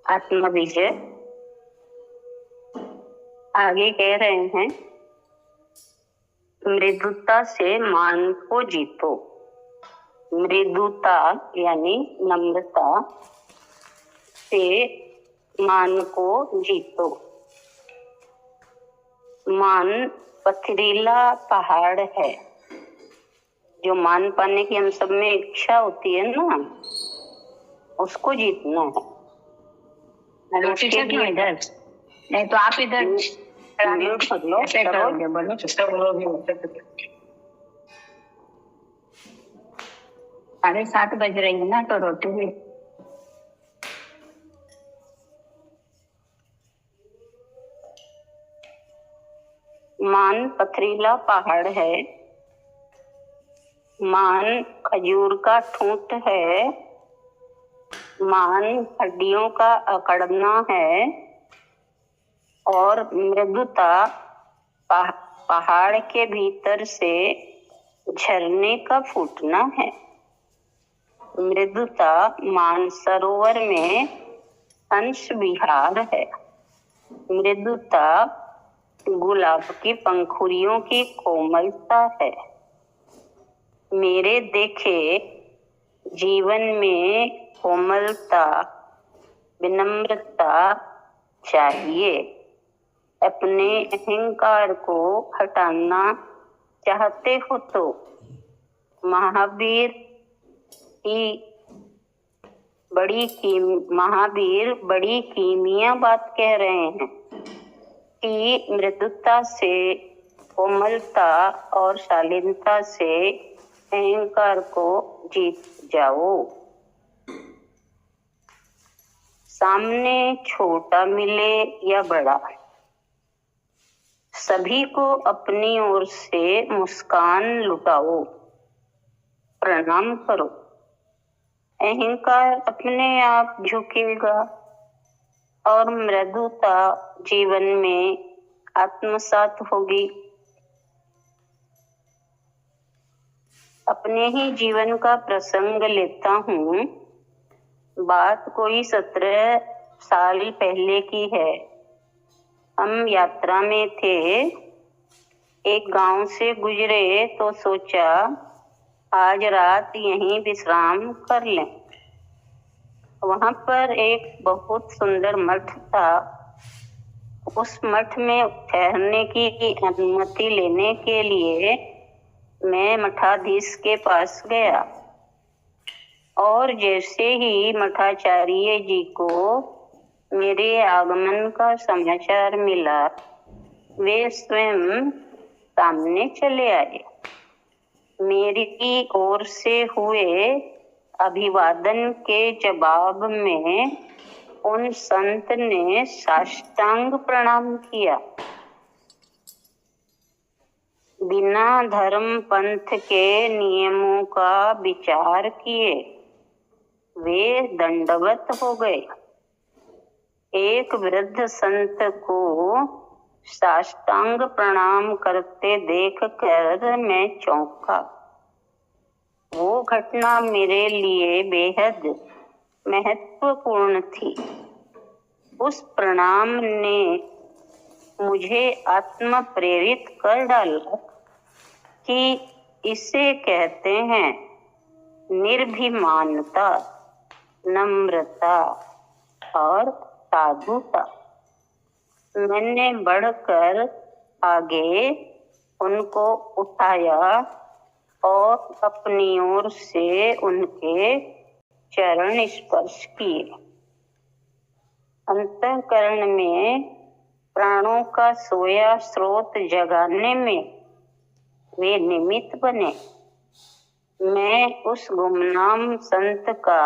आत्म विजय। आगे कह रहे हैं, मृदुता से मान को जीतो। मृदुता यानी नम्रता से मान को जीतो। मान पथरीला पहाड़ है। जो मान पाने की हम सब में इच्छा होती है ना, उसको जीतना है। इधर नहीं तो आप इधर म्यूट कर लो। बोलो 7:30 बज रही है ना, तो रोटी भी मान पथरीला पहाड़ है। मान खजूर का ठूंठ है। मान हड्डियों का अकड़ना है। और मृदुता पहाड़ के भीतर से झरने का फूटना है। मृदुता मानसरोवर में हंस विहार है। मृदुता गुलाब की पंखुड़ियों की कोमलता है। मेरे देखे जीवन में कोमलता, विनम्रता चाहिए। अपने अहंकार को हटाना चाहते हो तो महावीर बड़ी कीमिया बात कह रहे हैं कि मृदुता से, कोमलता और शालीनता से अहंकार को जीत जाओ। सामने छोटा मिले या बड़ा, सभी को अपनी ओर से मुस्कान लुटाओ, प्रणाम करो। अहंकार अपने आप झुकेगा और मृदुता जीवन में आत्मसात होगी। अपने ही जीवन का प्रसंग लेता हूँ। बात कोई 17 साल पहले की है। हम यात्रा में थे। एक गांव से गुजरे तो सोचा आज रात यहीं विश्राम कर लें। वहां पर एक बहुत सुंदर मठ था। उस मठ में ठहरने की अनुमति लेने के लिए मैं मठाधीश के पास गया और जैसे ही मठाचार्य जी को मेरे आगमन का समाचार मिला, वे स्वयं सामने चले आए। मेरी ओर से हुए अभिवादन के जवाब में उन संत ने साष्टांग प्रणाम किया। बिना धर्म पंथ के नियमों का विचार किए वे दंडवत हो गए। एक वृद्ध संत को साष्टांग प्रणाम करते देखकर मैं चौंका। वो घटना मेरे लिए बेहद महत्वपूर्ण थी। उस प्रणाम ने मुझे आत्म प्रेरित कर डाला कि इसे कहते हैं निर्भिमानता, नम्रता और साधुता। मैंने बढ़कर आगे उनको उठाया और अपनी ओर से उनके चरण स्पर्श किए। अंतःकरण में प्राणों का सोया स्रोत जगाने में वे निमित्त बने। मैं उस गुमनाम संत का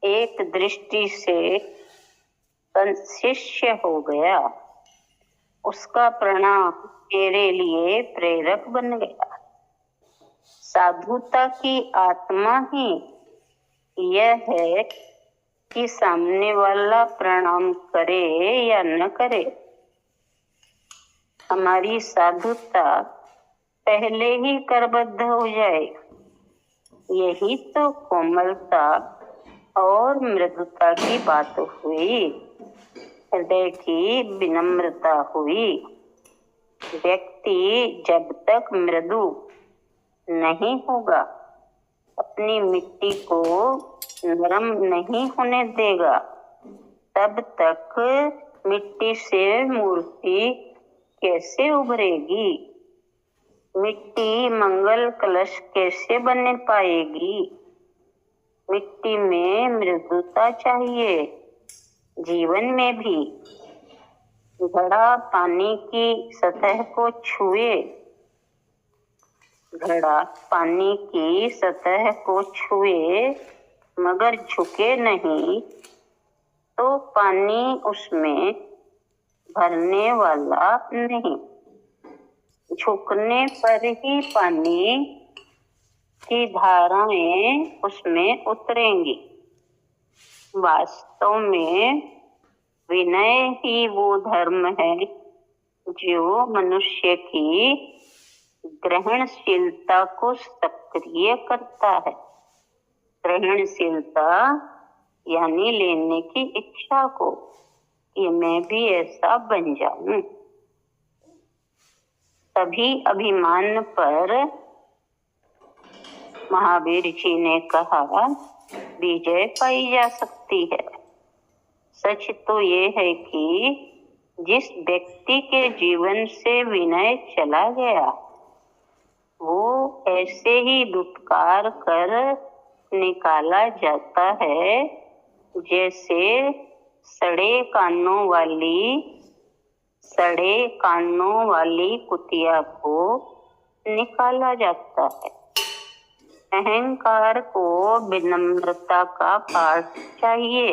एक दृष्टि से शिष्य हो गया। उसका प्रणाम मेरे लिए प्रेरक बन गया। साधुता की आत्मा ही यह है कि सामने वाला प्रणाम करे या न करे, हमारी साधुता पहले ही करबद्ध हो जाए। यही तो कोमलता और मृदुता की बात हुई। गई, हृदय की विनम्रता हुई। व्यक्ति जब तक मृदु नहीं होगा, अपनी मिट्टी को नरम नहीं होने देगा, तब तक मिट्टी से मूर्ति कैसे उभरेगी? मिट्टी मंगल कलश कैसे बन पाएगी? मिट्टी में मृदुता चाहिए। जीवन में भी घड़ा पानी की सतह को छुए, घड़ा पानी की सतह को छुए मगर झुके नहीं, तो पानी उसमें भरने वाला नहीं। झुकने पर ही पानी की धाराएं उसमें उतरेंगी। वास्तव में विनय ही वो धर्म है जो मनुष्य की ग्रहणशीलता को सक्रिय करता है। ग्रहणशीलता यानी लेने की इच्छा को, कि मैं भी ऐसा बन जाऊं। तभी अभिमान पर महावीर जी ने कहा विजय पाई जा सकती है। सच तो ये है कि जिस व्यक्ति के जीवन से विनय चला गया, वो ऐसे ही दुत्कार कर निकाला जाता है जैसे सड़े कानों वाली कुतिया को निकाला जाता है। अहंकार को विनम्रता का पाठ चाहिए।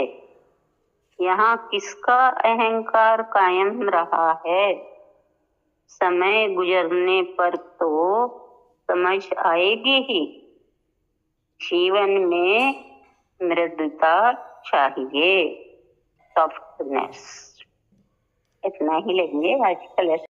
यहाँ किसका अहंकार कायम रहा है? समय गुजरने पर तो समझ आएगी ही। जीवन में मृदुता चाहिए, सॉफ्टनेस। इतना ही लेंगे आज का लेसन।